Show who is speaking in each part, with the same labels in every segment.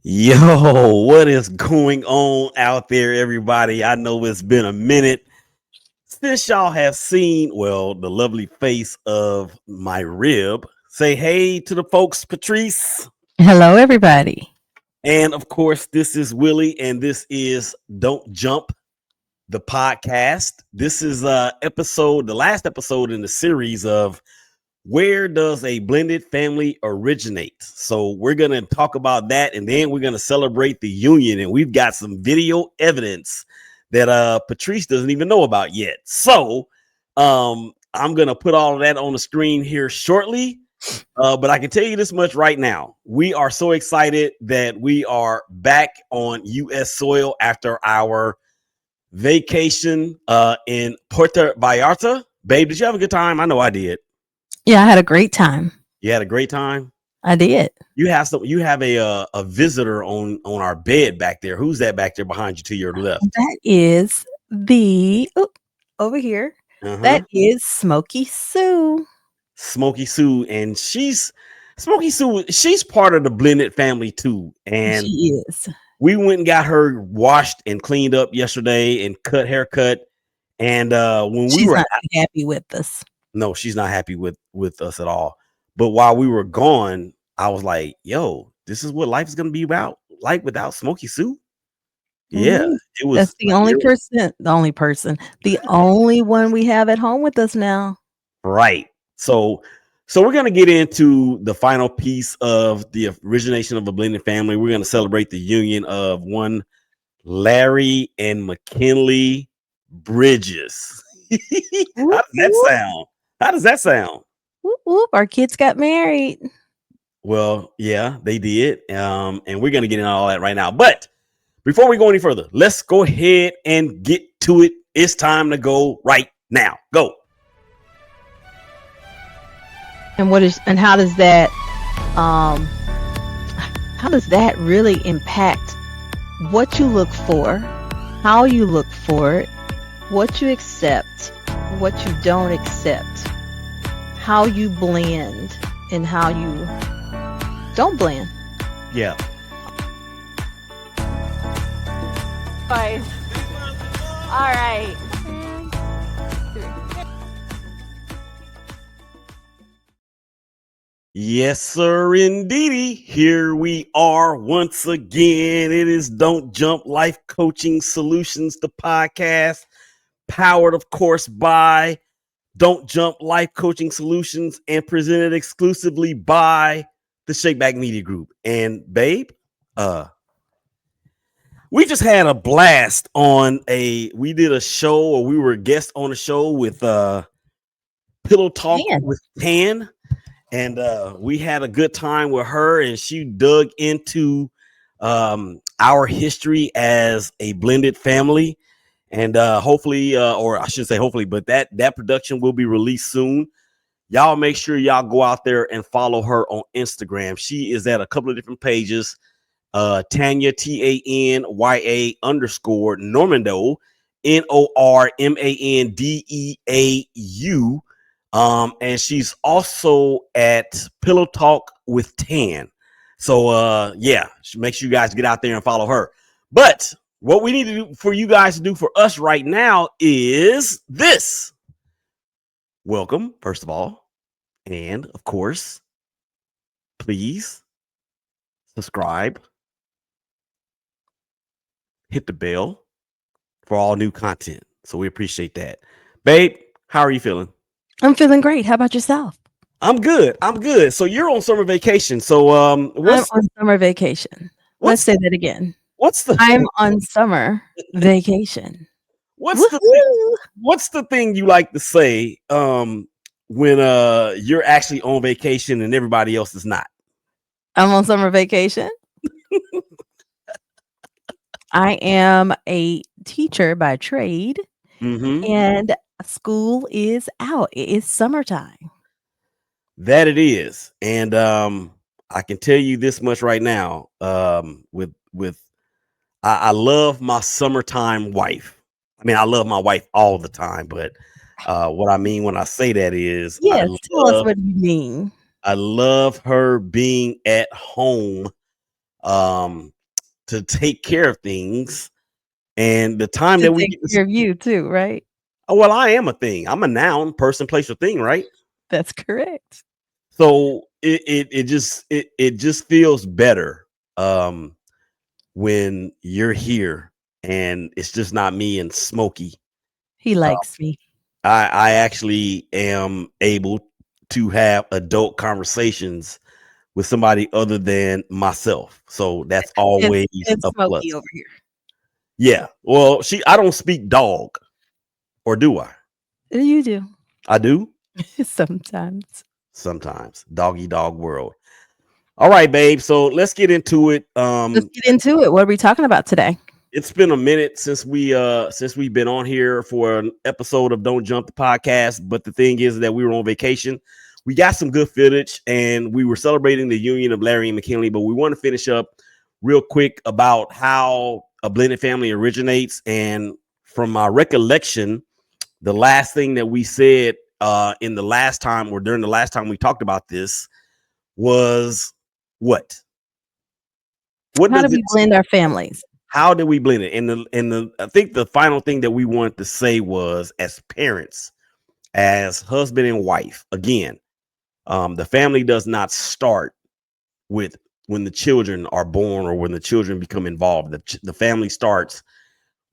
Speaker 1: Yo, what is going on out there, everybody? I know it's been a minute since y'all have seen, well, the lovely face of my rib. Say hey to the folks, Patrice.
Speaker 2: Hello, everybody.
Speaker 1: And of course, this is Willie, and this is Don't Jump, the podcast. This is the last episode in the series of Where Does a Blended Family Originate? So we're going to talk about that, and then we're going to celebrate the union, and we've got some video evidence that Patrice doesn't even know about yet. So I'm going to put all of that on the screen here shortly. But I can tell you this much right now. We are so excited that we are back on U.S. soil after our vacation in Puerto Vallarta. Babe, did you have a good time? I know I did.
Speaker 2: Yeah, I had a great time.
Speaker 1: You had a great time.
Speaker 2: I did.
Speaker 1: You have a visitor on our bed back there. Who's that back there behind you to your left?
Speaker 2: That is over here.
Speaker 1: Uh-huh.
Speaker 2: That is Smokey Sue.
Speaker 1: Smokey Sue, and Smokey Sue. She's part of the blended family too. And
Speaker 2: She is.
Speaker 1: we went and got her washed and cleaned up yesterday and haircut. And when we
Speaker 2: She's
Speaker 1: were
Speaker 2: not happy with us.
Speaker 1: no, she's not happy with us at all. But while we were gone, I was like, yo, this is what life is gonna be about, like without Smokey Sue. Yeah,
Speaker 2: Mhm.
Speaker 1: it was
Speaker 2: That's the only one we have at home with us now.
Speaker 1: right. So we're gonna get into the final piece of the origination of a blended family. We're gonna celebrate the union of one Larry and McKinley Bridges. How
Speaker 2: Whoop,
Speaker 1: does that
Speaker 2: whoop,
Speaker 1: sound? How does that sound?
Speaker 2: whoop, whoop. Our kids got married.
Speaker 1: Well, yeah, they did. And we're gonna get into all that right now. But before we go any further, let's go ahead and get to it. It's time to go right now. Go.
Speaker 2: And um how does that really impact what you look for, how you look for it, what you accept, what you don't accept, how you blend, and how you don't blend.
Speaker 1: Yeah.
Speaker 2: Fine. All right.
Speaker 1: Yes, sir, indeedy. Here we are once again. It is Don't Jump Life Coaching Solutions, the podcast, powered, of course, by Don't Jump Life Coaching Solutions and presented exclusively by the Shakeback Media Group. And babe, we just had a blast we did a show, or we were guests on a show with Pillow Talk with Tan. And we had a good time with her, and she dug into our history as a blended family. And hopefully, or I should say hopefully, but that production will be released soon. Y'all make sure y'all go out there and follow her on Instagram. She is at a couple of different pages. Tanya, TANYA _ Normando, NORMANDEAU. And she's also at Pillow Talk with Tan. So yeah, make sure you guys get out there and follow her. But what we need to do for you guys to do for us right now is this. Welcome, first of all. And of course, please subscribe, hit the bell for all new content. So we appreciate that. Babe, how are you feeling?
Speaker 2: I'm feeling great. How about yourself?
Speaker 1: I'm good. I'm good. So you're on summer vacation. So
Speaker 2: I'm on summer vacation. Let's say that again. I'm on summer vacation.
Speaker 1: What's the thing you like to say when you're actually on vacation and everybody else is not?
Speaker 2: I'm on summer vacation. I am a teacher by trade, and school is out. It is summertime.
Speaker 1: That it is. And I can tell you this much right now. I love my summertime wife. I mean, I love my wife all the time, but what I mean when I say that is,
Speaker 2: yes, tell us what you mean.
Speaker 1: I love her being at home um, to take care of things, and the time
Speaker 2: To
Speaker 1: that we
Speaker 2: take
Speaker 1: get to.
Speaker 2: care of you too, right?
Speaker 1: Oh, well, I am a thing. I'm a noun, person, place, or thing, right?
Speaker 2: That's correct.
Speaker 1: So it just feels better um when you're here and it's just not me and Smokey.
Speaker 2: He
Speaker 1: Uh,
Speaker 2: likes me.
Speaker 1: I actually am able to have adult conversations with somebody other than myself. So that's
Speaker 2: And
Speaker 1: always
Speaker 2: and
Speaker 1: a
Speaker 2: Smokey
Speaker 1: plus.
Speaker 2: over here.
Speaker 1: Yeah. Well, I don't speak dog, or do I?
Speaker 2: You do.
Speaker 1: I do
Speaker 2: Sometimes.
Speaker 1: sometimes. Doggy dog world. All right, babe. So let's get into it.
Speaker 2: Let's get into it. What are we talking about today?
Speaker 1: It's been a minute since we've been on here for an episode of Don't Jump the podcast. But the thing is that we were on vacation. We got some good footage, and we were celebrating the union of Larry and McKinley. But we want to finish up real quick about how a blended family originates. And from my recollection, the last thing that we said in the last time, or during the last time we talked about this, was what? What
Speaker 2: How do
Speaker 1: does it?
Speaker 2: we blend our families?
Speaker 1: How did we blend it? And I think the final thing that we wanted to say was, as parents, as husband and wife, again, the family does not start with when the children are born or when the children become involved. The family starts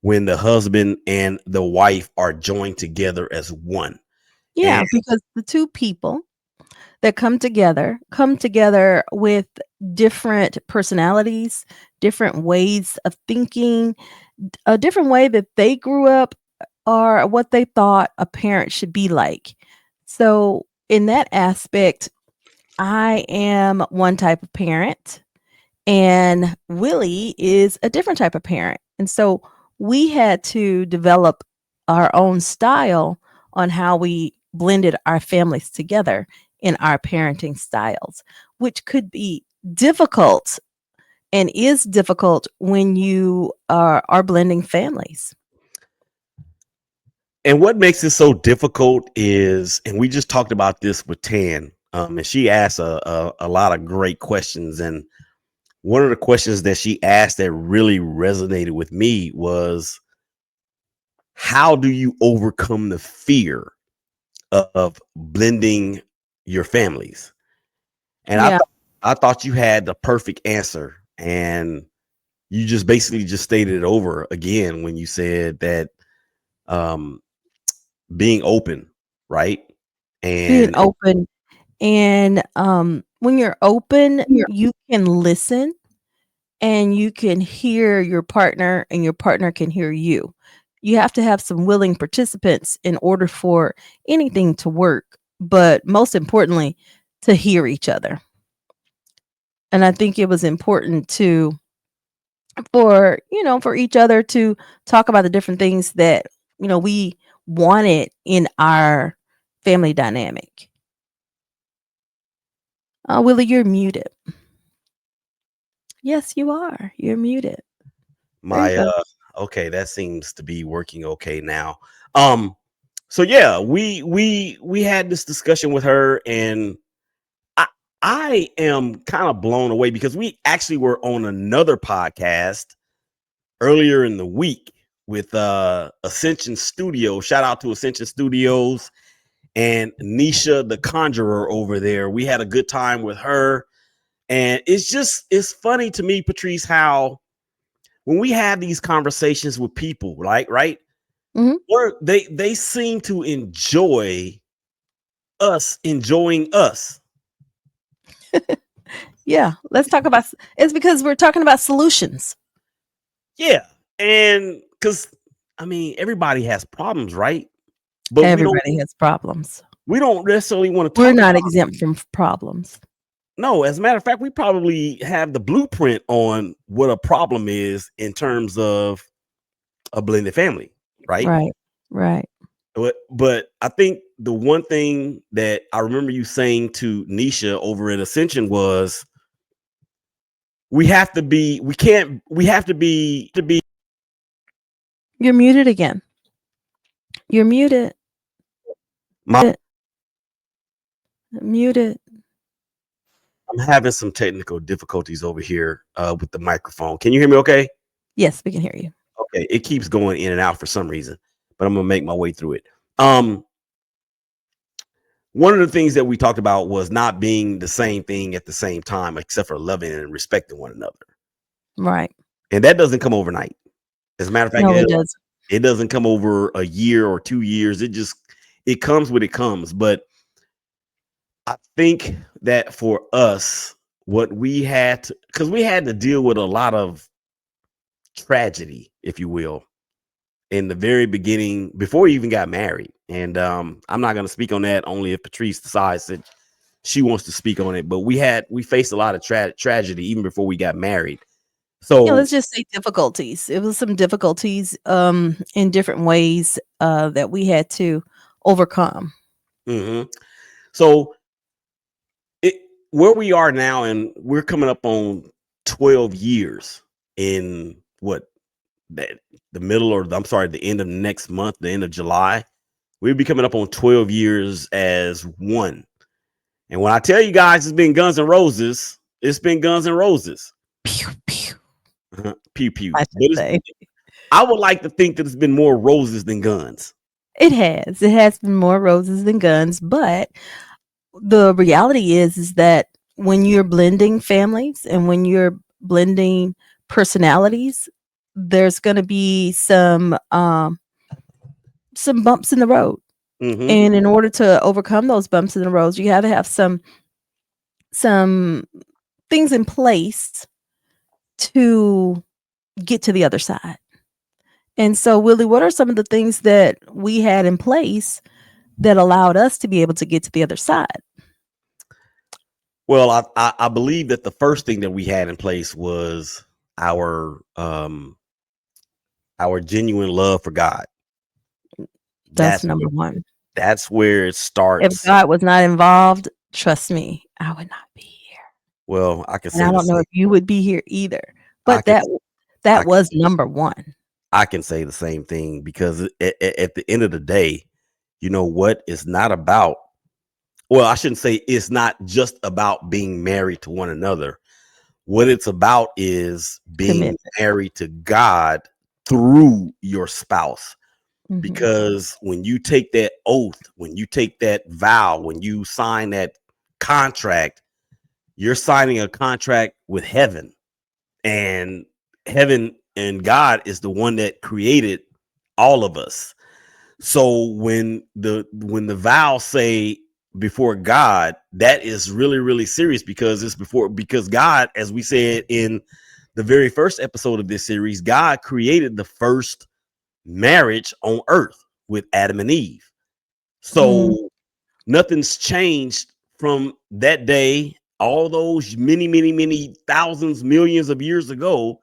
Speaker 1: when the husband and the wife are joined together as one. And
Speaker 2: Yeah, because the two people that come together with different personalities, different ways of thinking, a different way that they grew up or what they thought a parent should be like. So, in that aspect, I am one type of parent and Willie is a different type of parent. And so we had to develop our own style on how we blended our families together in our parenting styles, which could be difficult and is difficult when you are blending families.
Speaker 1: what makes it so difficult is, and we just talked about this with Tan, and she asked a lot of great questions. And one of the questions that she asked that really resonated with me was, how do you overcome the fear of blending your families? And
Speaker 2: Yeah,
Speaker 1: I thought you had the perfect answer, and you just basically just stated it over again when you said that um, being open, right?
Speaker 2: being
Speaker 1: And
Speaker 2: open. And when you're open, you can listen and you can hear your partner and your partner can hear you. You have to have some willing participants in order for anything to work, but most importantly, to hear each other. And I think it was important to for each other to talk about the different things that we wanted in our family dynamic. Willie, you're muted. Yes, you are. You're muted. There you
Speaker 1: my
Speaker 2: go.
Speaker 1: okay, that seems to be working okay now. Um, so yeah, we had this discussion with her, and I I am kind of blown away because we actually were on another podcast earlier in the week with Ascension Studio. Shout out to Ascension Studios and Nisha the Conjurer over there. We had a good time with her. And it's funny to me, Patrice, how when we have these conversations with people, right?
Speaker 2: Mhm.
Speaker 1: Or they seem to enjoy us enjoying us.
Speaker 2: Yeah, let's talk about it's because we're talking about solutions.
Speaker 1: Yeah. And because I mean everybody has problems, right? But
Speaker 2: Everybody has problems.
Speaker 1: we don't necessarily want to
Speaker 2: We're
Speaker 1: talk
Speaker 2: not
Speaker 1: about.
Speaker 2: exempt from problems.
Speaker 1: No, as a matter of fact, we probably have the blueprint on what a problem is in terms of a blended family, right?
Speaker 2: Right. Right.
Speaker 1: But I think the one thing that I remember you saying to Nisha over at Ascension was, we have to be, we can't, we have to be
Speaker 2: You're muted again. You're muted.
Speaker 1: my
Speaker 2: Muted.
Speaker 1: I'm having some technical difficulties over here with the microphone. Can you hear me okay?
Speaker 2: Yes, we can hear you.
Speaker 1: Okay, it keeps going in and out for some reason, but I'm gonna make my way through it. Um, One of the things that we talked about was not being the same thing at the same time, except for loving and respecting one another.
Speaker 2: Right.
Speaker 1: And that doesn't come overnight. As a matter of fact,
Speaker 2: No, it does.
Speaker 1: it doesn't come over a year or 2 years. It comes when it comes. But I think that for us, what we had to, because we had to deal with a lot of tragedy, if you will, in the very beginning before we even got married. And I'm not going to speak on that only if Patrice decides that she wants to speak on it. But we faced a lot of tragedy even before we got married.
Speaker 2: Yeah,
Speaker 1: So,
Speaker 2: let's just say difficulties. It was some difficulties in different ways that we had to overcome.
Speaker 1: mhm. So it where we are now, and we're coming up on 12 years in what that the middle, or I'm sorry, the end of next month, the end of July. We'll be coming up on 12 years as one. And when I tell you guys it's been Guns and Roses, it's been Guns and Roses.
Speaker 2: Pew, pew,
Speaker 1: Pew pew.
Speaker 2: I
Speaker 1: But
Speaker 2: should say.
Speaker 1: I would like to think that it's been more roses than guns.
Speaker 2: It has. It has been more roses than guns, but the reality is that when you're blending families and when you're blending personalities, there's going to be some bumps in the road.
Speaker 1: Mm-hmm.
Speaker 2: And in order to overcome those bumps in the road, you have to have some things in place to get to the other side. And so, Willie, what are some of the things that we had in place that allowed us to be able to get to the other side?
Speaker 1: Well, I believe that the first thing that we had in place was our genuine love for God.
Speaker 2: That's
Speaker 1: That's
Speaker 2: number one.
Speaker 1: that's where it
Speaker 2: If
Speaker 1: starts.
Speaker 2: God was not involved, trust me, I would not be here.
Speaker 1: Well, I can
Speaker 2: And
Speaker 1: say
Speaker 2: I
Speaker 1: the
Speaker 2: don't know
Speaker 1: same.
Speaker 2: if you would be here either.
Speaker 1: I
Speaker 2: But
Speaker 1: can I
Speaker 2: that
Speaker 1: can
Speaker 2: was number one.
Speaker 1: I can say the same thing because at the end of the day, you know what? It's not about. Well, I shouldn't say it's not just about being married to one another. What it's about is being
Speaker 2: Commitment.
Speaker 1: married to God through your spouse.
Speaker 2: Mhm.
Speaker 1: Because when you take that oath, when you take that vow, when you sign that contract, you're signing a contract with heaven. And heaven and God is the one that created all of us. So when the vows say before God, that is really, really serious because because God, as we said in the very first episode of this series, God created the first marriage on earth with Adam and Eve.
Speaker 2: Mm.
Speaker 1: So nothing's changed from that day, all those many, many, many thousands, millions of years ago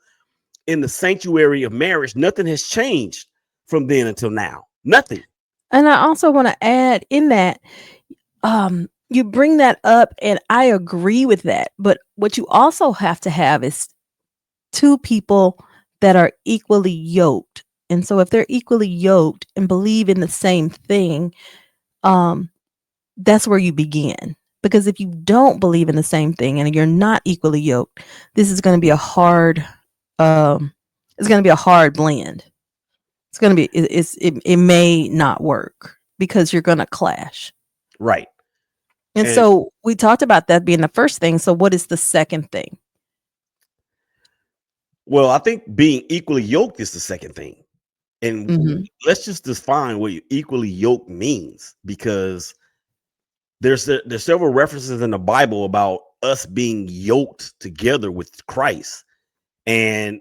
Speaker 1: in the sanctuary of marriage. Nothing has changed from then until now. Nothing.
Speaker 2: And I also want to add in that you bring that up and I agree with that. But what you also have to have is two people that are equally yoked. And so if they're equally yoked and believe in the same thing, um, that's where you begin. Because if you don't believe in the same thing and you're not equally yoked, this is going to be a hard, it's going to be a hard blend. It's going to be, it may not work because you're going to clash.
Speaker 1: Right.
Speaker 2: And
Speaker 1: And
Speaker 2: so we talked about that being the first thing. So what is the second thing?
Speaker 1: well, I think being equally yoked is the second thing. And
Speaker 2: Mhm.
Speaker 1: let's just define what equally yoked means, because there's several references in the Bible about us being yoked together with Christ. And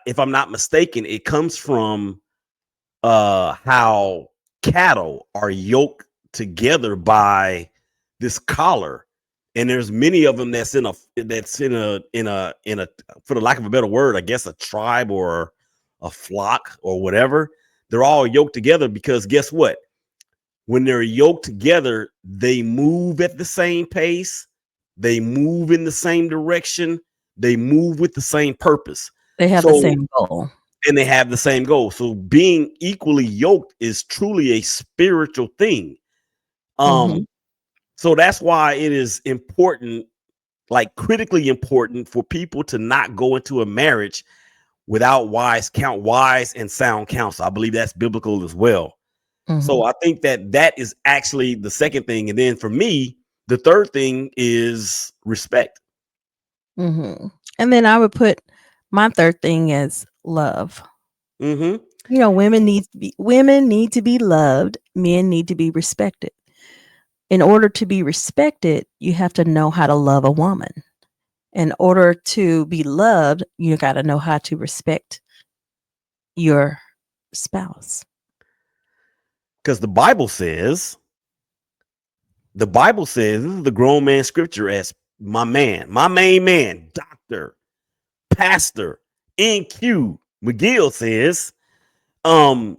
Speaker 1: if I'm not mistaken, it comes from how cattle are yoked together by this collar, and there's many of them that's in a for the lack of a better word, I guess, a tribe or a flock or whatever. They're all yoked together because guess what? When they're yoked together, they move at the same pace, they move in the same direction, they move with the same purpose.
Speaker 2: They have the
Speaker 1: So
Speaker 2: same goal.
Speaker 1: and they have the same goal. So being equally yoked is truly a spiritual thing. Um,
Speaker 2: Mhm.
Speaker 1: so that's why it is important like critically important for people to not go into a marriage without wise and sound counsel. I believe that's biblical as well.
Speaker 2: Mm-hmm.
Speaker 1: So I think that that is actually the second thing. And then for me, the third thing is respect.
Speaker 2: Mm-hmm. And then I would put my third thing as love.
Speaker 1: Mm-hmm.
Speaker 2: You know, women need to be loved, men need to be respected. In order to be respected, you have to know how to love a woman. In order to be loved, you got to know how to respect your spouse.
Speaker 1: Because the Bible says, this is the grown man scripture, as my main man, Dr. Pastor NQ McGill says, um,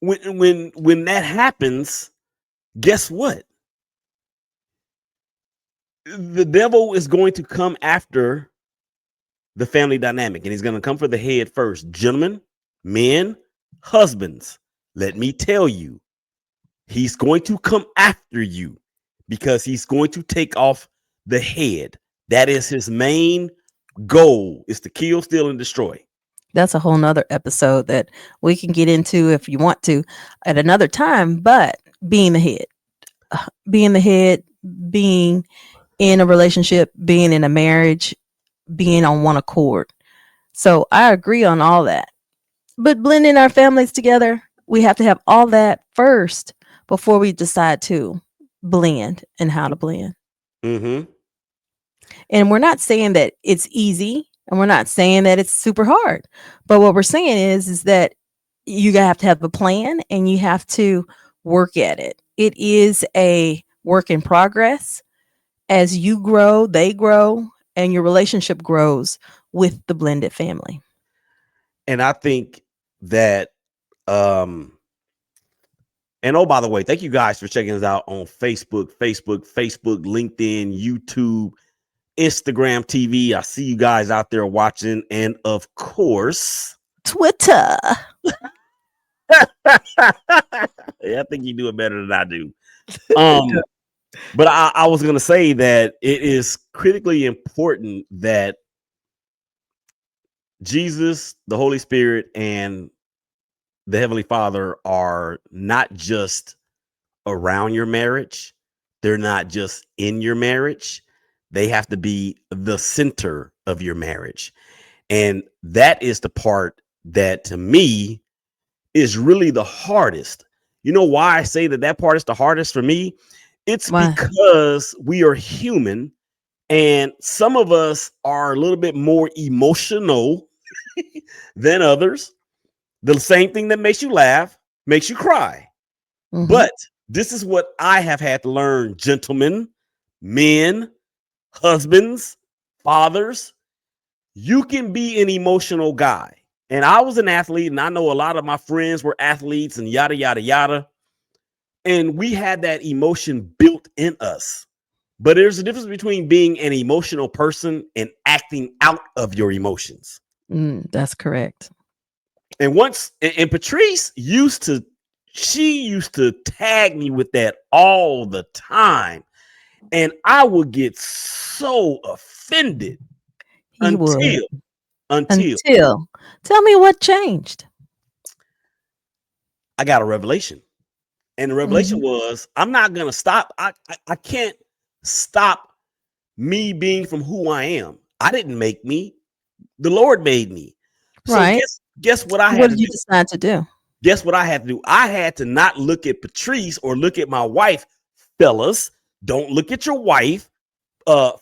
Speaker 1: when that happens, guess what? The devil is going to come after the family dynamic, and he's going to come for the head first. Gentlemen, men, husbands, let me tell you, he's going to come after you because he's going to take off the head. That is his main goal, is to kill, steal, and destroy.
Speaker 2: That's a whole nother episode that we can get into if you want to at another time. But being the head, being the head, being in a relationship, being in a marriage, being on one accord. So I agree on all that. But blending our families together, we have to have all that first before we decide to blend and how to blend.
Speaker 1: Mm-hmm.
Speaker 2: And we're not saying that it's easy and we're not saying that it's super hard. But what we're saying is that you have to have a plan and you have to work at it. It is a work in progress. As you grow, they grow, and your relationship grows with the blended family.
Speaker 1: And I think that, and oh, by the way, thank you guys for checking us out on Facebook, LinkedIn, YouTube, Instagram TV. I see you guys out there watching. And of course,
Speaker 2: Twitter.
Speaker 1: yeah, I think you do it better than I do. But I was gonna say that it is critically important that Jesus, the Holy Spirit, and the Heavenly Father are not just around your marriage. They're not just in your marriage. They have to be the center of your marriage. And that is the part that to me is really the hardest. You know why I say that that part is the hardest for me? It's
Speaker 2: Why?
Speaker 1: because we are human and some of us are a little bit more emotional than others. The same thing that makes you laugh makes you cry.
Speaker 2: Mm-hmm.
Speaker 1: But this is what I have had to learn, gentlemen, men, husbands, fathers. You can be an emotional guy. And I was an athlete, and I know a lot of my friends were athletes and yada, yada, yada. And we had that emotion built in us. But there's a difference between being an emotional person and acting out of your emotions.
Speaker 2: That's correct.
Speaker 1: And Patrice she used to tag me with that all the time. And I would get so offended
Speaker 2: He would.
Speaker 1: until, until
Speaker 2: Until. Tell me what changed.
Speaker 1: I got a revelation. And the revelation
Speaker 2: Mm-hmm.
Speaker 1: was, I'm not going to stop. I can't stop me being from who I am. I didn't make me. The Lord made me. So
Speaker 2: Right.
Speaker 1: guess what I
Speaker 2: What
Speaker 1: had to
Speaker 2: did you
Speaker 1: do?
Speaker 2: decide to do?
Speaker 1: Guess what I had to do? I had to not look at Patrice or look at my wife. Fellas, don't look at your wife.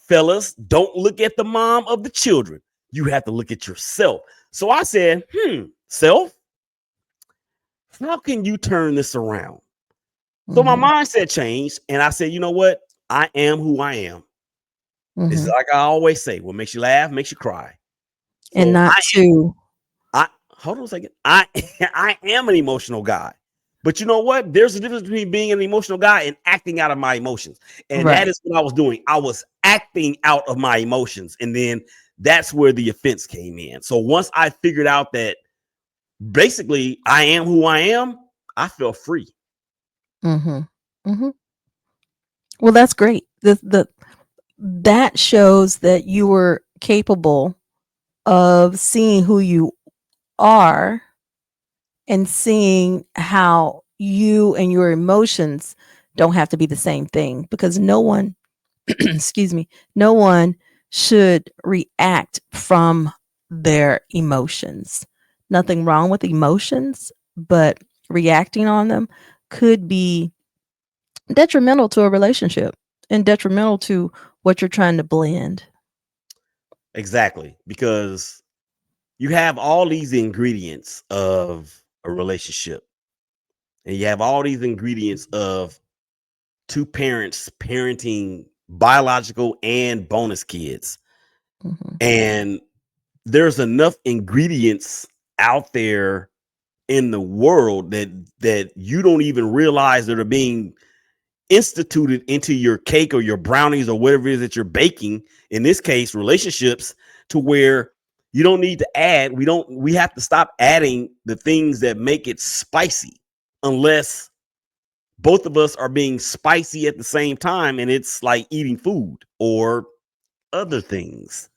Speaker 1: Fellas, don't look at the mom of the children. You have to look at yourself. So I said, self, how can you turn this around? So my
Speaker 2: Mm-hmm.
Speaker 1: mindset changed, and I said, you know what? I am who I am. It's
Speaker 2: Mm-hmm.
Speaker 1: like I always say, what makes you laugh makes you cry.
Speaker 2: And
Speaker 1: So
Speaker 2: not to.
Speaker 1: I hold on a second. I am an emotional guy. But you know what? There's a difference between being an emotional guy and acting out of my emotions. And that
Speaker 2: Right.
Speaker 1: is what I was doing. I was acting out of my emotions. And then that's where the offense came in. So once I figured out that basically I am who I am, I felt free.
Speaker 2: Mm-hmm. Mm-hmm. Well, that's great. The that shows that you were capable of seeing who you are and seeing how you and your emotions don't have to be the same thing, because no one excuse me, no one should react from their emotions. Nothing wrong with emotions, but reacting on them could be detrimental to a relationship and detrimental to what you're trying to blend.
Speaker 1: Exactly, because you have all these ingredients of a relationship, and you have all these ingredients of two parents parenting biological and bonus kids.
Speaker 2: Mhm.
Speaker 1: And there's enough ingredients out there in the world that you don't even realize that are being instituted into your cake or your brownies or whatever it is that you're baking, in this case relationships, to where you don't need to add we have to stop adding the things that make it spicy, unless both of us are being spicy at the same time, and it's like eating food or other things.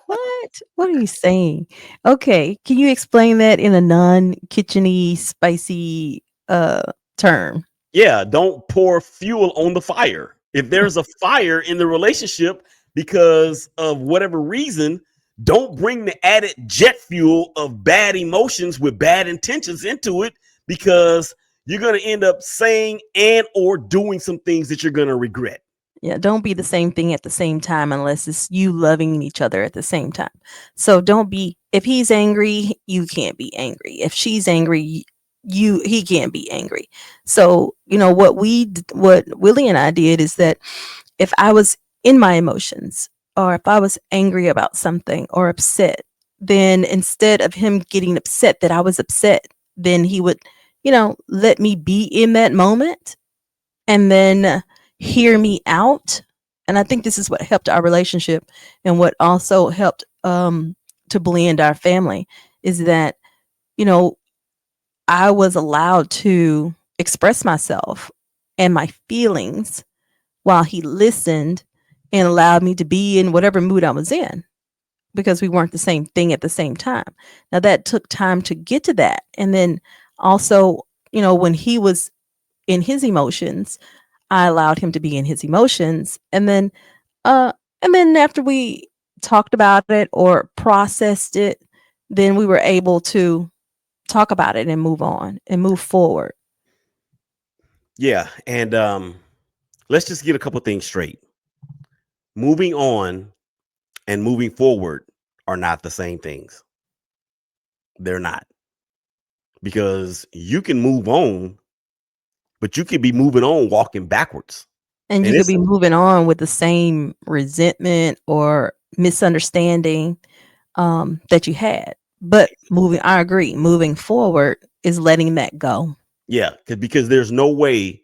Speaker 2: What? What are you saying? Okay, can you explain that in a non-kitcheny, spicy term?
Speaker 1: Yeah, don't pour fuel on the fire. If there's a fire in the relationship because of whatever reason, don't bring the added jet fuel of bad emotions with bad intentions into it, because you're going to end up saying and or doing some things that you're going to regret.
Speaker 2: Yeah, don't be the same thing at the same time unless it's you loving each other at the same time. So don't be, if he's angry, you can't be angry. If she's angry, he can't be angry. So, what Willie and I did is that if I was in my emotions, or if I was angry about something or upset, then instead of him getting upset that I was upset, then he would, let me be in that moment and then hear me out. And I think this is what helped our relationship and what also helped to blend our family is that, you know, I was allowed to express myself and my feelings while he listened and allowed me to be in whatever mood I was in, because we weren't the same thing at the same time. Now that took time to get to that. And then also, when he was in his emotions, I allowed him to be in his emotions. Uh and then after we talked about it or processed it, then we were able to talk about it and move on and move forward.
Speaker 1: Yeah, and let's just get a couple things straight. Moving on and moving forward are not the same things. They're not, because you can move on, but you could be moving on walking backwards.
Speaker 2: And you
Speaker 1: And
Speaker 2: could
Speaker 1: it's
Speaker 2: be moving on with the same resentment or misunderstanding that you had. But I agree, moving forward is letting that go.
Speaker 1: yeah, because there's no way,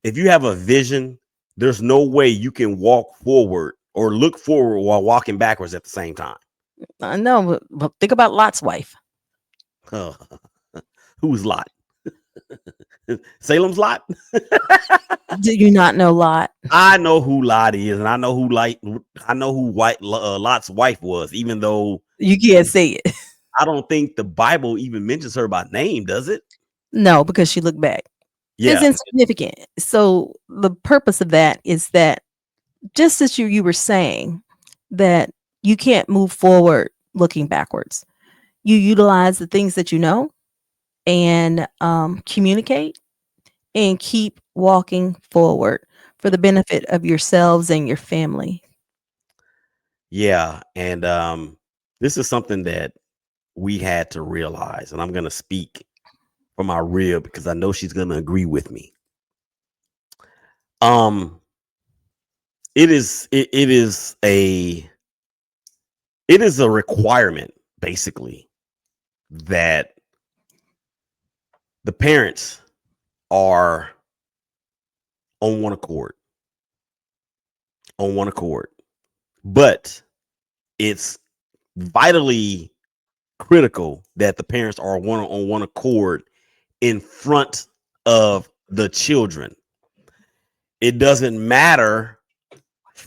Speaker 1: if you have a vision, there's no way you can walk forward or look forward while walking backwards at the same time.
Speaker 2: I know, but think about Lot's wife.
Speaker 1: Uh, who's Lot? Salem's Lot?
Speaker 2: Do you not know Lot?
Speaker 1: I know who Lot is, and I know who Lot's wife was, even though
Speaker 2: You can't say it.
Speaker 1: I don't think the Bible even mentions her by name, does it?
Speaker 2: No, because she looked back. It's
Speaker 1: Yeah,
Speaker 2: insignificant. So the purpose of that is that, just as you were saying, that you can't move forward looking backwards. You utilize the things that you know and communicate and keep walking forward for the benefit of yourselves and your family.
Speaker 1: yeah, and this is something that we had to realize, and I'm gonna speak for my rib because I know she's gonna agree with me. Um, it is a requirement, basically, that the parents are on one accord, on one accord. But it's vitally critical that the parents are on one accord in front of the children. It doesn't matter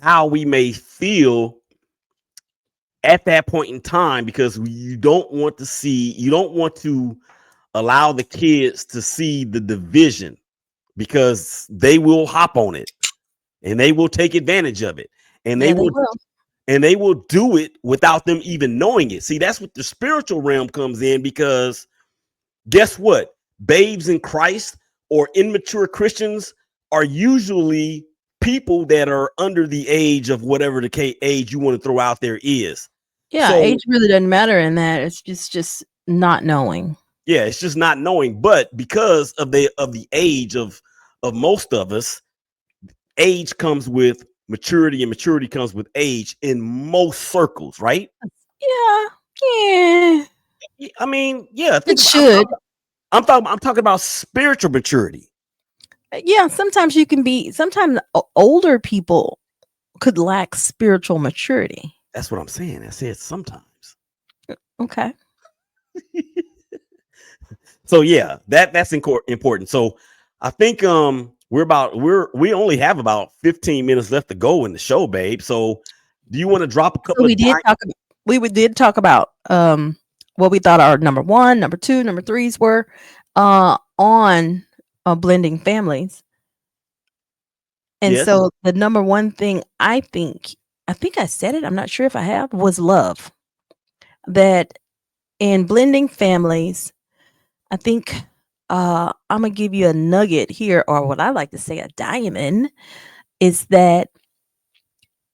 Speaker 1: how we may feel at that point in time, because you don't want to allow the kids to see the division, because they will hop on it and they will take advantage of it, and
Speaker 2: Yeah, they will.
Speaker 1: they will do it without them even knowing it. See, that's what the spiritual realm comes in, because guess what? Babes in Christ or immature Christians are usually people that are under the age of whatever the age you want to throw out there is.
Speaker 2: Yeah,
Speaker 1: So
Speaker 2: age really doesn't matter in that. It's just not knowing.
Speaker 1: yeah, it's just not knowing. But because of the age of most of us, age comes with maturity, and maturity comes with age in most circles, right?
Speaker 2: Yeah, yeah.
Speaker 1: I mean, yeah.
Speaker 2: It
Speaker 1: Think about.
Speaker 2: should.
Speaker 1: I'm talking about spiritual maturity.
Speaker 2: Yeah, sometimes you can be. Sometimes older people could lack spiritual maturity.
Speaker 1: That's what I'm saying. I said sometimes.
Speaker 2: Okay.
Speaker 1: So yeah, that's important. So I think we only have about 15 minutes left to go in the show, babe. So do you want to drop a
Speaker 2: So
Speaker 1: couple of
Speaker 2: we did talk about what we thought our number one, number two, number threes were on blending families. And
Speaker 1: yes?
Speaker 2: so the number one thing I think I said it, I'm not sure if I have, was love. That in blending families, I think I'm gonna give you a nugget here, or what I like to say, a diamond, is that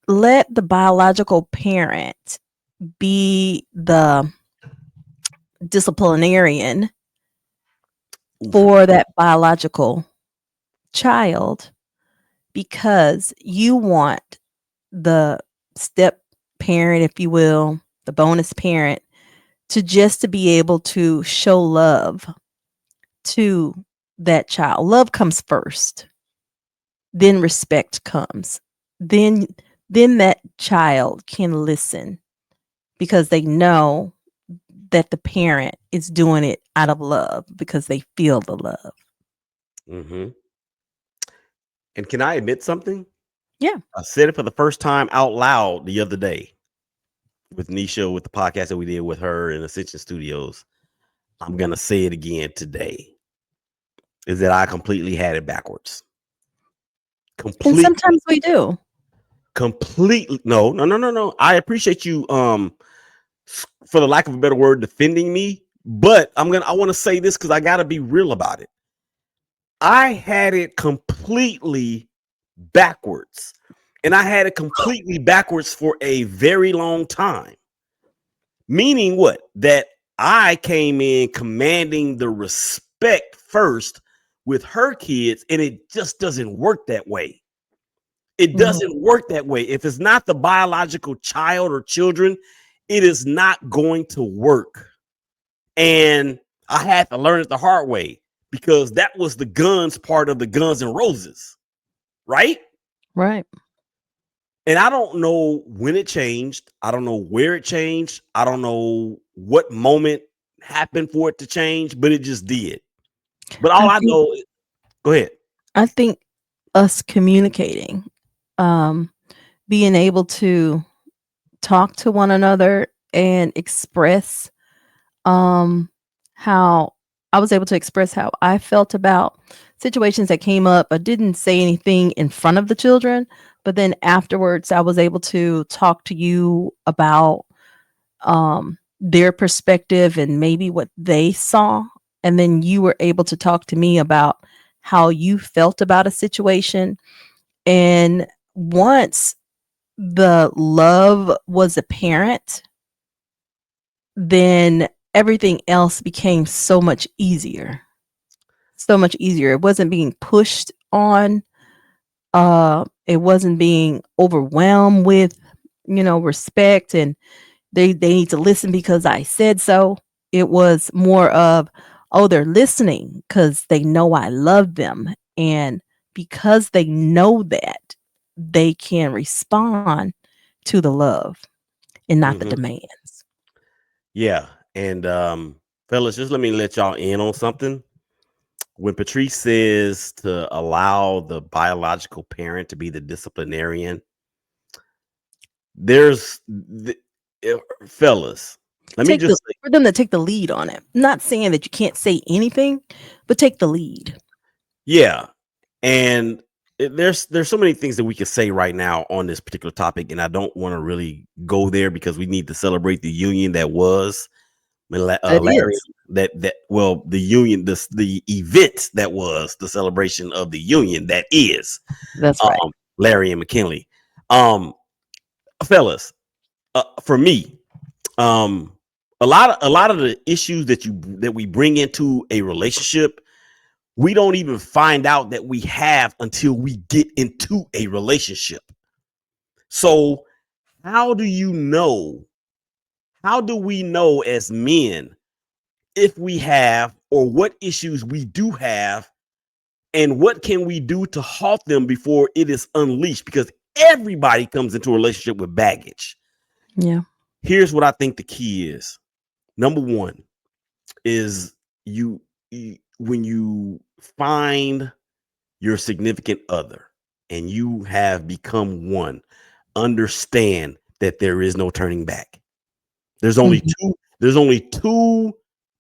Speaker 2: let the biological parent be the disciplinarian
Speaker 1: Oof.
Speaker 2: for that biological child, because you want the step parent, if you will, the bonus parent, to be able to show love to that child. Love comes first, then respect comes. Then that child can listen because they know that the parent is doing it out of love because they feel the love.
Speaker 1: Mm-hmm. And can I admit something?
Speaker 2: Yeah.
Speaker 1: I said it for the first time out loud the other day with Nisha, with the podcast that we did with her in Ascension Studios. I'm gonna say it again today. Is that I completely had it backwards.
Speaker 2: And
Speaker 1: Completely,
Speaker 2: sometimes we do.
Speaker 1: completely. No, no, no, no, no. I appreciate you, for the lack of a better word, defending me. But I want to say this because I got to be real about it. I had it completely backwards, and I had it completely backwards for a very long time. Meaning what? That I came in commanding the respect first with her kids, and it just doesn't work that way. It
Speaker 2: Mhm.
Speaker 1: doesn't work that way. If it's not the biological child or children, it is not going to work. And I had to learn it the hard way, because that was the guns part of the Guns and Roses, right?
Speaker 2: Right.
Speaker 1: And I don't know when it changed. I don't know where it changed. I don't know what moment happened for it to change, but it just did. But all
Speaker 2: I
Speaker 1: I
Speaker 2: think
Speaker 1: know, go ahead.
Speaker 2: I think us communicating, um, being able to talk to one another and express um how I was able to express how I felt about situations that came up. I didn't say anything in front of the children, but then afterwards I was able to talk to you about their perspective and maybe what they saw, and then you were able to talk to me about how you felt about a situation. And once the love was apparent, then everything else became so much easier. So much easier. It wasn't being pushed on. It wasn't being overwhelmed with, respect and they need to listen because I said so. It was more of, oh, they're listening because they know I love them. And because they know that, they can respond to the love and not the
Speaker 1: Hmm.
Speaker 2: demands.
Speaker 1: Yeah. And fellas, just let y'all in on something. When Patrice says to allow the biological parent to be the disciplinarian, there's fellas. Let me
Speaker 2: Take the
Speaker 1: just say,
Speaker 2: for them to take the lead on it. Not saying that you can't say anything, but take the lead.
Speaker 1: yeah, and there's so many things that we could say right now on this particular topic, and I don't want to really go there because we need to celebrate the union that was
Speaker 2: It
Speaker 1: Larry.
Speaker 2: is.
Speaker 1: That well, the union, the event that was the celebration of the union that is
Speaker 2: That's right.
Speaker 1: Larry and McKinley. Um, fellas, for me, um, a lot of the issues that we bring into a relationship, we don't even find out that we have until we get into a relationship. So how do you know? How do we know as men if we have or what issues we do have and what can we do to halt them before it is unleashed? Because everybody comes into a relationship with baggage.
Speaker 2: Yeah.
Speaker 1: Here's what I think the key is. Number one is when you find your significant other and you have become one, understand that there is no turning back. There's only
Speaker 2: Mhm.
Speaker 1: two there's only two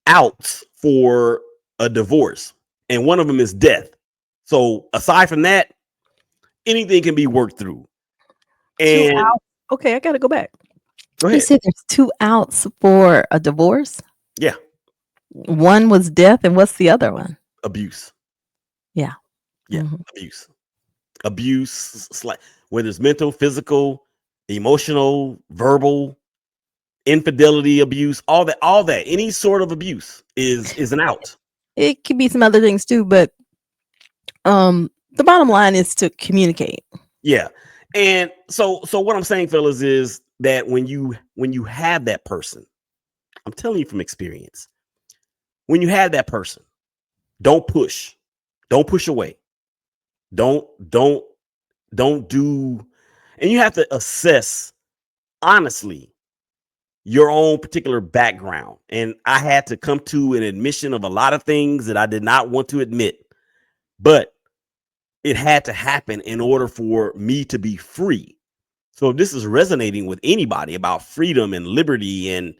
Speaker 1: outs for a divorce, and one of them is death. So aside from that, anything can be worked through.
Speaker 2: 2
Speaker 1: And
Speaker 2: outs. Okay, I gotta go back.
Speaker 1: go
Speaker 2: You
Speaker 1: ahead.
Speaker 2: said there's 2 outs for a divorce?
Speaker 1: Yeah,
Speaker 2: One was death, and what's the other one?
Speaker 1: abuse.
Speaker 2: Yeah.
Speaker 1: Yeah,
Speaker 2: Mhm.
Speaker 1: abuse. Abuse, whether it's mental, physical, emotional, verbal, infidelity abuse, all that, any sort of abuse is an out.
Speaker 2: It could be some other things too, but, the bottom line is to communicate.
Speaker 1: Yeah. And so what I'm saying, fellas, is that when you have that person, I'm telling you from experience, when you have that person, don't push. Don't push away. Don't don't don't do, and you have to assess honestly your own particular background. And I had to come to an admission of a lot of things that I did not want to admit, but it had to happen in order for me to be free. So if this is resonating with anybody about freedom and liberty and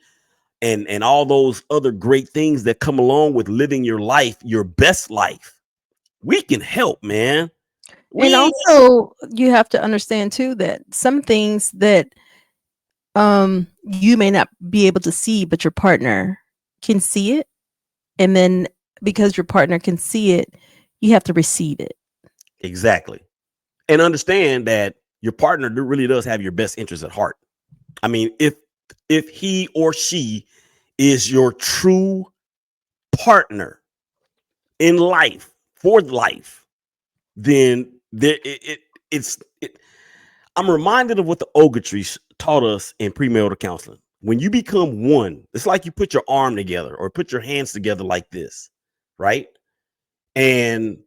Speaker 1: all those other great things that come along with living your life, your best life, we can help, man.
Speaker 2: And
Speaker 1: We
Speaker 2: also, you have to understand too that some things that, you may not be able to see, but your partner can see it, and then because your partner can see it, you have to receive it.
Speaker 1: exactly. And understand that your partner really does have your best interest at heart. I mean, if he or she is your true partner in life for life, then I'm reminded of what the Ogletree taught us in premarital counseling. When you become one, it's like you put your arm together or put your hands together like this, right? And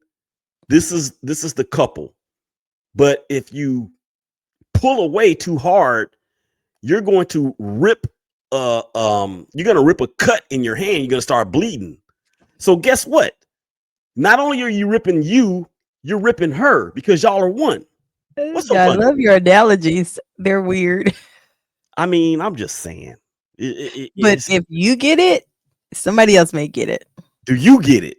Speaker 1: this is the couple. But if you pull away too hard, you're going to rip you're going to rip a cut in your hand, you're going to start bleeding. So guess what? Not only are you ripping you're ripping her because y'all are one. What's so
Speaker 2: I
Speaker 1: funny?
Speaker 2: love your analogies. They're weird.
Speaker 1: I mean, I'm just saying.
Speaker 2: But if you get it, somebody else may get it.
Speaker 1: Do you get it?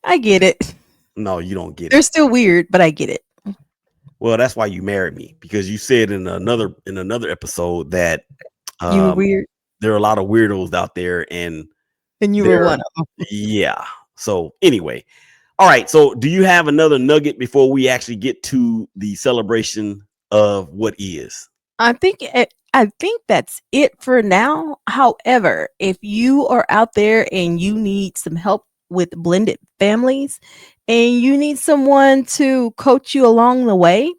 Speaker 2: I get it.
Speaker 1: No, you don't get
Speaker 2: They're
Speaker 1: it.
Speaker 2: still weird, but I get it.
Speaker 1: Well, that's why you married me, because you said in another episode that
Speaker 2: You were
Speaker 1: um,
Speaker 2: weird,
Speaker 1: there are a lot of weirdos out there, and
Speaker 2: and you were
Speaker 1: they're
Speaker 2: one of them.
Speaker 1: yeah. So anyway, all right. So do you have another nugget before we actually get to the celebration of what is?
Speaker 2: I think that's it for now. However, if you are out there and you need some help with blended families and you need someone to coach you along the way,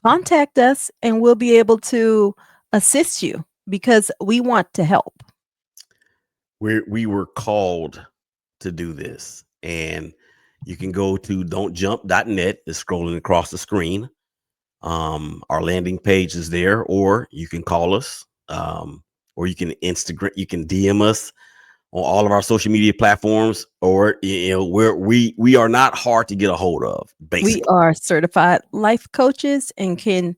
Speaker 2: contact us and we'll be able to assist you because we want to help.
Speaker 1: We were called to do this, and you can go to don'tjump.net. It's scrolling across the screen. Our landing page is there, or you can call us, or you can Instagram, you can DM us on all of our social media platforms, or we are not hard to get a hold of,
Speaker 2: We
Speaker 1: basically.
Speaker 2: are certified life coaches and can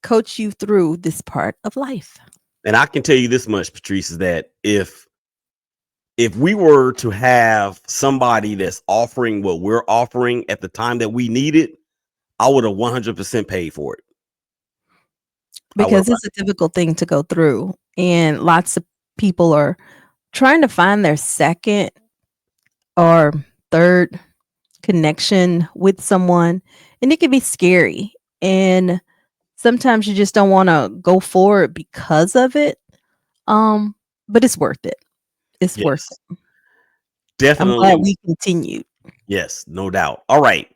Speaker 2: coach you through this part of life.
Speaker 1: And I can tell you this much, Patrice, is that if we were to have somebody that's offering what we're offering at the time that we need it, I would have 100% paid for it. I would
Speaker 2: Because
Speaker 1: have.
Speaker 2: it's a difficult thing to go through, and lots of people are trying to find their second or third connection with someone, and it can be scary. And sometimes you just don't want to go forward because of it. Um, but it's worth it. It's worth
Speaker 1: Yes,
Speaker 2: it. I'm glad
Speaker 1: definitely.
Speaker 2: we continued.
Speaker 1: Yes, no doubt. All right.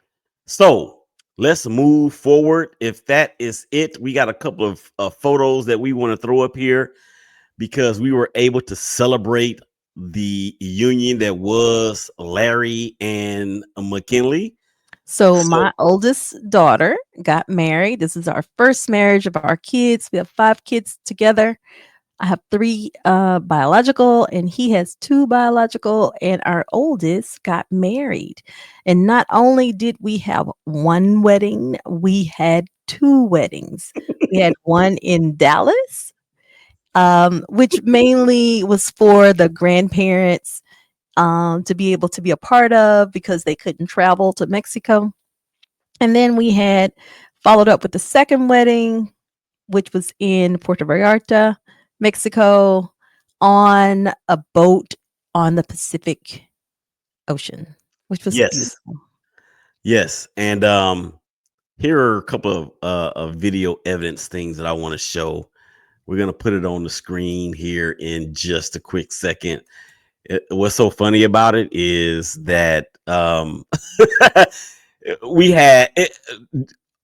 Speaker 1: So let's move forward. If that is it, we got a couple of photos that we want to throw up here because we were able to celebrate the union that was Larry and McKinley.
Speaker 2: So
Speaker 1: So,
Speaker 2: my oldest daughter got married. This is our first marriage of our kids. We have 5 kids together. I have 3 biological, and he has 2 biological, and our oldest got married. And not only did we have 1 wedding, we had 2 weddings. We had one in Dallas, which mainly was for the grandparents to be able to be a part of because they couldn't travel to Mexico. And then we had followed up with the second wedding, which was in Puerto Vallarta, Mexico, on a boat on the Pacific Ocean, which was
Speaker 1: yes,
Speaker 2: beautiful.
Speaker 1: yes. And here are a couple of video evidence things that I want to show. We're going to put it on the screen here in just a quick second. What's so funny about it is that we had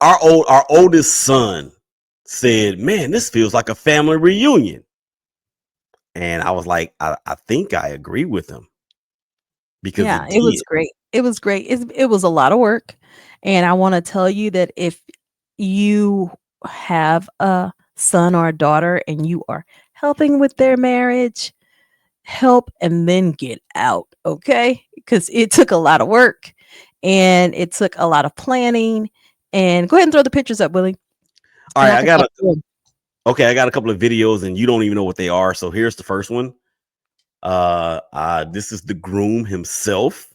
Speaker 1: our oldest son said, "Man, this feels like a family reunion," and I was like, "I think I agree with him because
Speaker 2: Yeah,
Speaker 1: it
Speaker 2: it was
Speaker 1: did."
Speaker 2: great. It was great. It was a lot of work. And I want to tell you that if you have a son or a daughter and you are helping with their marriage, help and then get out, okay? Because it took a lot of work and it took a lot of planning. And go ahead and throw the pictures up, Willie,
Speaker 1: All
Speaker 2: and
Speaker 1: right,
Speaker 2: I can talk through 'em.
Speaker 1: I got a couple of videos, and you don't even know what they are. So here's the first one. This is the groom himself.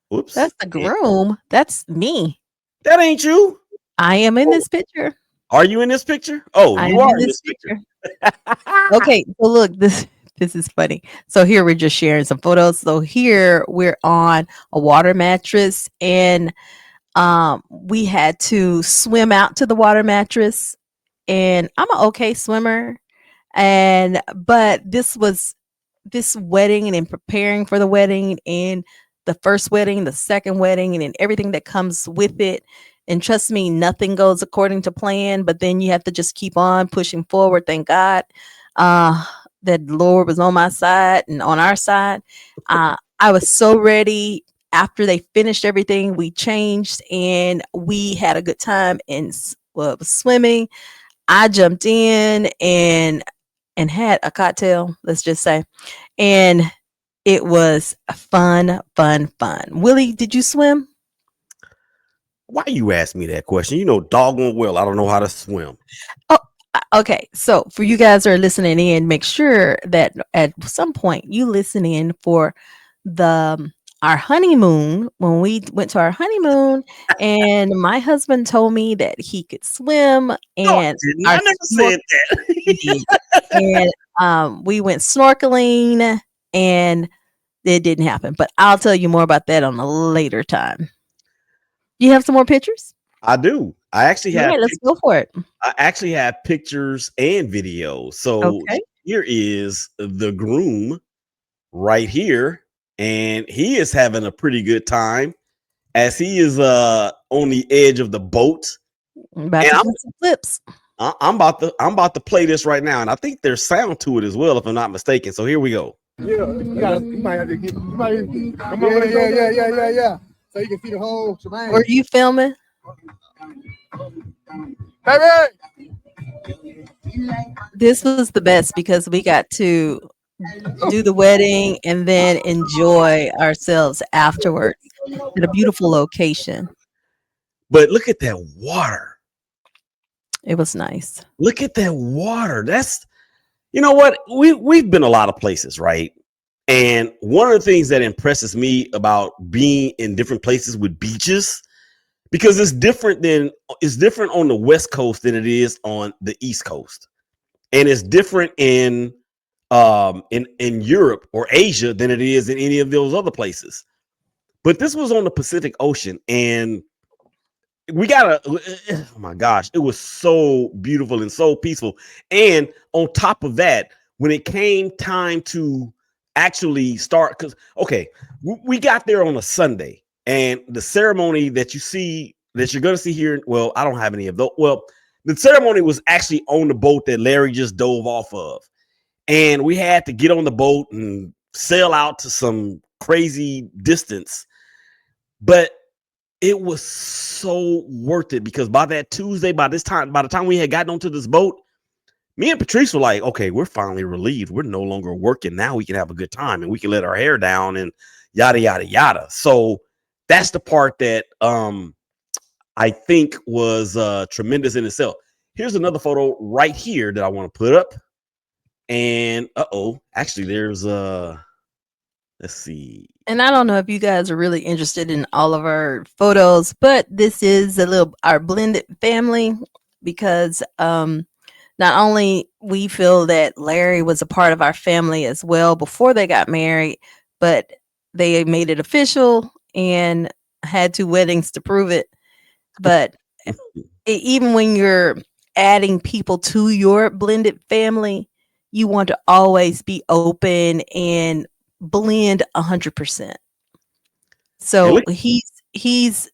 Speaker 1: Whoops,
Speaker 2: That's the groom. That's me.
Speaker 1: that ain't you.
Speaker 2: I am in
Speaker 1: Oh,
Speaker 2: this picture.
Speaker 1: are you in this picture? Oh,
Speaker 2: I
Speaker 1: you
Speaker 2: am
Speaker 1: are
Speaker 2: in
Speaker 1: in
Speaker 2: this
Speaker 1: this picture.
Speaker 2: picture. Okay, so look, this this is funny. So here we're just sharing some photos. So here we're on a water mattress, and we had to swim out to the water mattress, and I'm an okay swimmer. And but this wedding and in preparing for the wedding and the first wedding, the second wedding, and then everything that comes with it. And trust me, nothing goes according to plan, but then you have to just keep on pushing forward. Thank God uh, that the Lord was on my side and on our side. I was so ready. After they finished everything, we changed and we had a good time in swimming. I jumped in and had a cocktail, let's just say. And it was fun, fun, fun. Willie, did you swim?
Speaker 1: Why you ask me that question? You know, doggone well, I don't know how to swim.
Speaker 2: Oh, okay. So for you guys that are listening in, make sure that at some point you listen in for the our honeymoon when we went to our honeymoon, and my husband told me that he could swim,
Speaker 1: No, I
Speaker 2: and
Speaker 1: didn't.
Speaker 2: our
Speaker 1: I never said
Speaker 2: he
Speaker 1: that.
Speaker 2: did, and we went snorkeling, and it didn't happen. But I'll tell you more about that on a later time. You have some more pictures?
Speaker 1: I do.
Speaker 2: All right, let's go for it.
Speaker 1: I actually have pictures and videos. So
Speaker 2: Okay.
Speaker 1: here is the groom right here, and he is having a pretty good time as he is on the edge of the boat.
Speaker 2: I'm about
Speaker 1: And
Speaker 2: to do some flips.
Speaker 1: I'm about to play this right now, and I think there's sound to it as well, if I'm not mistaken. So here we go.
Speaker 3: Yeah, you might have to get, you might, come on, yeah. So you can see the whole shebang.
Speaker 2: Were you filming?
Speaker 3: Baby!
Speaker 2: This was the best because we got to do the wedding and then enjoy ourselves afterwards at a beautiful location.
Speaker 1: But look at that water.
Speaker 2: It was nice.
Speaker 1: Look at that water. That's, you know what? We've been a lot of places, right? And one of the things that impresses me about being in different places with beaches, because it's different on the West Coast than it is on the East Coast. And it's different in Europe or Asia than it is in any of those other places. But this was on the Pacific Ocean, and we gotta, oh my gosh, it was so beautiful and so peaceful. And on top of that, when it came time to actually start, because okay, we got there on a Sunday, and the ceremony that you're gonna see here, well, I don't have any of those. Well, the ceremony was actually on the boat that Larry just dove off of, and we had to get on the boat and sail out to some crazy distance, but it was so worth it, because by that Tuesday, by the time we had gotten onto this boat, me and Patrice were like, okay, we're finally relieved. We're no longer working. Now we can have a good time and we can let our hair down and yada, yada, yada. So that's the part that I think was tremendous in itself. Here's another photo right here that I want to put up. And actually there's let's see.
Speaker 2: And I don't know if you guys are really interested in all of our photos, but this is our blended family, because not only we feel that Larry was a part of our family as well before they got married, but they made it official and had 2 weddings to prove it. But even when you're adding people to your blended family, you want to always be open and blend 100%. So he's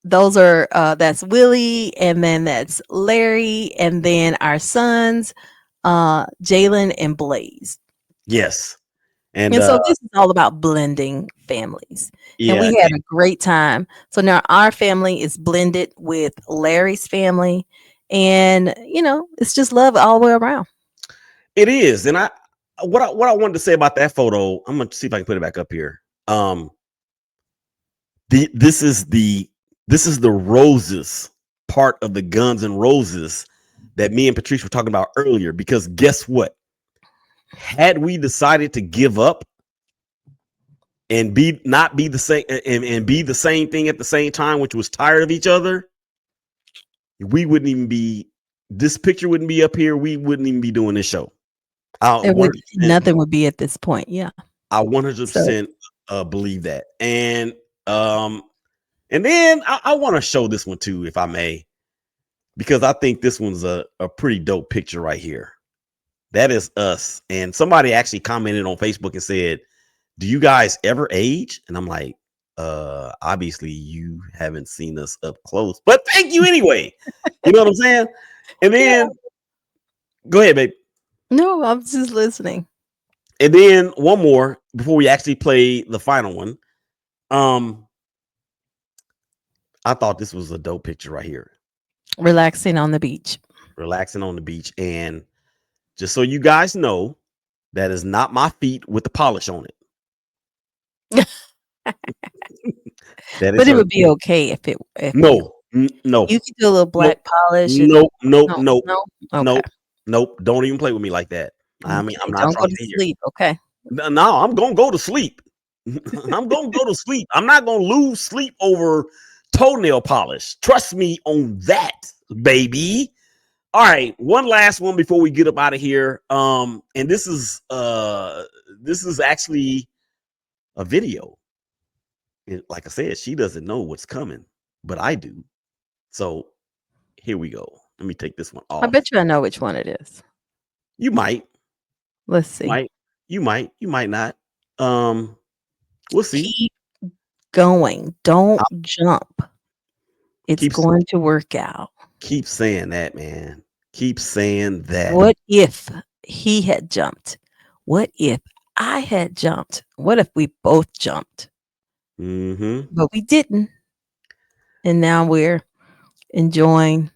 Speaker 2: those are that's Willie, and then that's Larry, and then our sons, Jalen and Blaze.
Speaker 1: Yes. And
Speaker 2: so this is all about blending families.
Speaker 1: Yeah,
Speaker 2: and we had a great time. So now our family is blended with Larry's family, and it's just love all the way around.
Speaker 1: It is. And what I wanted to say about that photo, I'm gonna see if I can put it back up here. This is the roses part of the Guns and Roses that me and Patrice were talking about earlier, because guess what? Had we decided to give up and not be the same and be the same thing at the same time, which was tired of each other, we wouldn't even be, this picture wouldn't be up here. We wouldn't even be doing this show.
Speaker 2: Nothing would be at this point. Yeah.
Speaker 1: I 100% believe that. And then I want to show this one too, if I may, because I think this one's a pretty dope picture right here. That is us. And somebody actually commented on Facebook and said, do you guys ever age? And I'm like, obviously you haven't seen us up close, but thank you anyway. You know what I'm saying? And then go ahead, babe.
Speaker 2: No, I'm just listening.
Speaker 1: And then one more before we actually play the final one. I thought this was a dope picture right here.
Speaker 2: Relaxing on the beach.
Speaker 1: And just so you guys know, that is not my feet with the polish on it.
Speaker 2: But it would be okay if
Speaker 1: no.
Speaker 2: You could do a little black polish.
Speaker 1: Nope.
Speaker 2: Okay.
Speaker 1: Nope. Don't even play with me like that. I mean, I'm not
Speaker 2: don't
Speaker 1: trying
Speaker 2: go
Speaker 1: to
Speaker 2: sleep. Okay.
Speaker 1: No, I'm gonna go to sleep. I'm gonna go to sleep. I'm not gonna lose sleep over toenail polish. Trust me on that, baby. All right, one last one before we get up out of here. And this is actually a video. Like I said, she doesn't know what's coming, but I do. So here we go. Let me take this one off.
Speaker 2: I bet you I know which one it is.
Speaker 1: You might.
Speaker 2: Let's see.
Speaker 1: You might not. We'll see.
Speaker 2: Keep going. Don't jump. It's going to work out.
Speaker 1: Keep saying that, man. Keep saying that.
Speaker 2: What if he had jumped? What if I had jumped? What if we both jumped? But we didn't. And now we're enjoying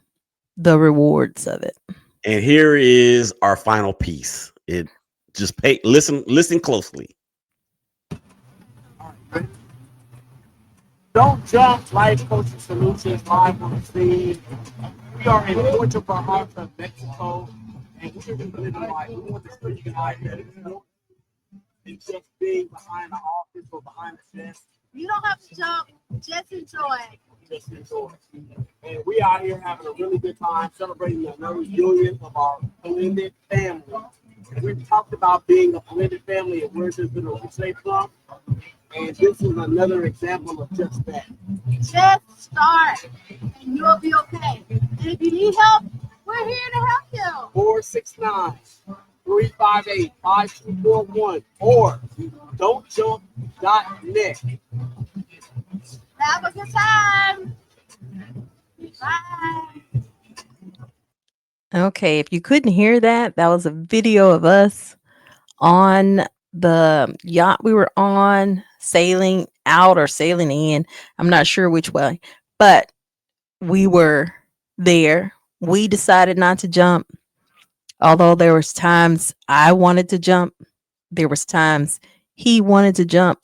Speaker 2: the rewards of it.
Speaker 1: And here is our final piece. It just listen closely.
Speaker 4: Don't jump. Life coaching solutions live on the scene.
Speaker 1: We are in Puerto Vallarta, Mexico, and we're just living life. We want to show you guys that it's more than just being behind the office or behind the desk.
Speaker 4: You don't have to jump, just enjoy.
Speaker 1: Just enjoy. And we out here having a really good time celebrating another union of our blended family. We've talked about being a blended family and where does it originate from. And this is another example of just that.
Speaker 4: Just start and you'll be okay. And if you need help, we're here to help you.
Speaker 1: 469-358-5241 or don'tjump.net.
Speaker 4: Have a good time. Bye.
Speaker 2: Okay, if you couldn't hear that, that was a video of us on the yacht we were on, sailing out or sailing in. I'm not sure which way, but we were there. We decided not to jump. Although there was times I wanted to jump, there was times he wanted to jump.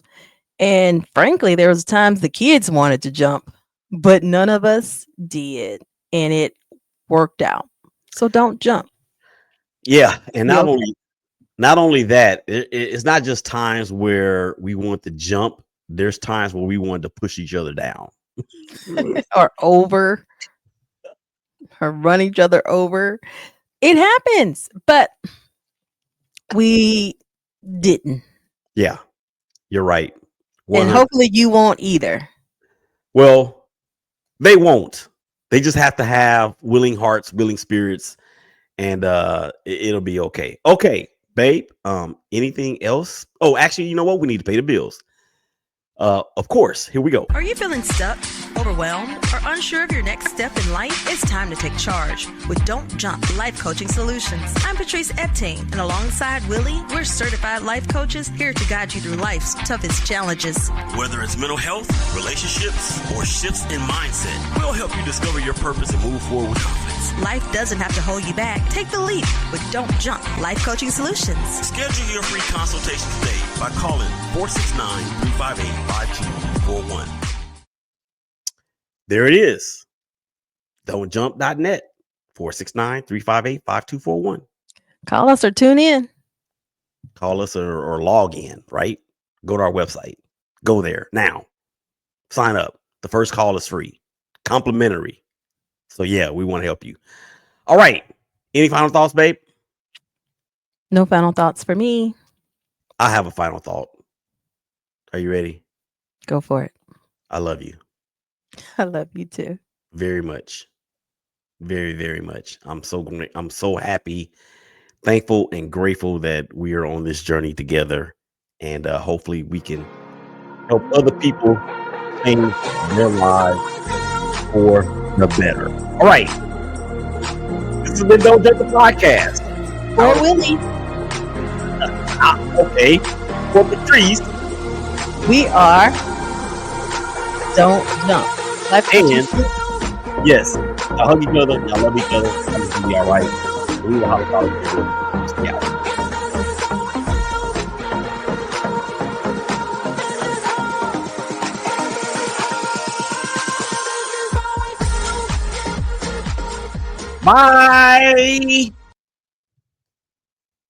Speaker 2: And frankly, there was times the kids wanted to jump, but none of us did. And it worked out. So don't jump.
Speaker 1: Yeah, and
Speaker 2: Be
Speaker 1: not
Speaker 2: okay.
Speaker 1: only that, it's not just times where we want to jump. There's times where we wanted to push each other down.
Speaker 2: Or over or run each other over. It happens, but we didn't.
Speaker 1: Yeah, you're right.
Speaker 2: And
Speaker 1: 100.
Speaker 2: hopefully you won't either.
Speaker 1: Well, they won't. They just have to have willing hearts, willing spirits, and it'll be okay. Okay, babe. Anything else? Oh, actually, you know what? We need to pay the bills. Of course. Here we go.
Speaker 5: Are you feeling stuck, overwhelmed, or unsure of your next step in life? It's time to take charge with Don't Jump Life Coaching Solutions. I'm Patrice Epting, and alongside Willie, we're certified life coaches here to guide you through life's toughest challenges.
Speaker 1: Whether it's mental health, relationships, or shifts in mindset, we'll help you discover your purpose and move forward with confidence.
Speaker 5: Life doesn't have to hold you back. Take the leap with Don't Jump Life Coaching Solutions.
Speaker 1: Schedule your free consultation today by calling 469-358-5241. There it is. Don'tjump.net. 469-358-5241.
Speaker 2: Call us or tune in.
Speaker 1: Call us or log in, right? Go to our website. Go there now. Sign up. The first call is free. Complimentary. So yeah, we want to help you. All right. Any final thoughts, babe?
Speaker 2: No final thoughts for me.
Speaker 1: I have a final thought. Are you ready?
Speaker 2: Go for it.
Speaker 1: I love you
Speaker 2: I love you too.
Speaker 1: very much. Very, very much. I'm so happy, thankful, and grateful that we are on this journey together. And hopefully we can help other people change their lives for the better. All right. This has been Don't Jump the Podcast.
Speaker 2: Or Willie.
Speaker 1: Okay. For Patrice.
Speaker 2: We are Don't Jump. Life
Speaker 1: And yes, y'all hug each other. Y'all love each other. It's gonna be all right. We will have a conversation. Yeah. Bye.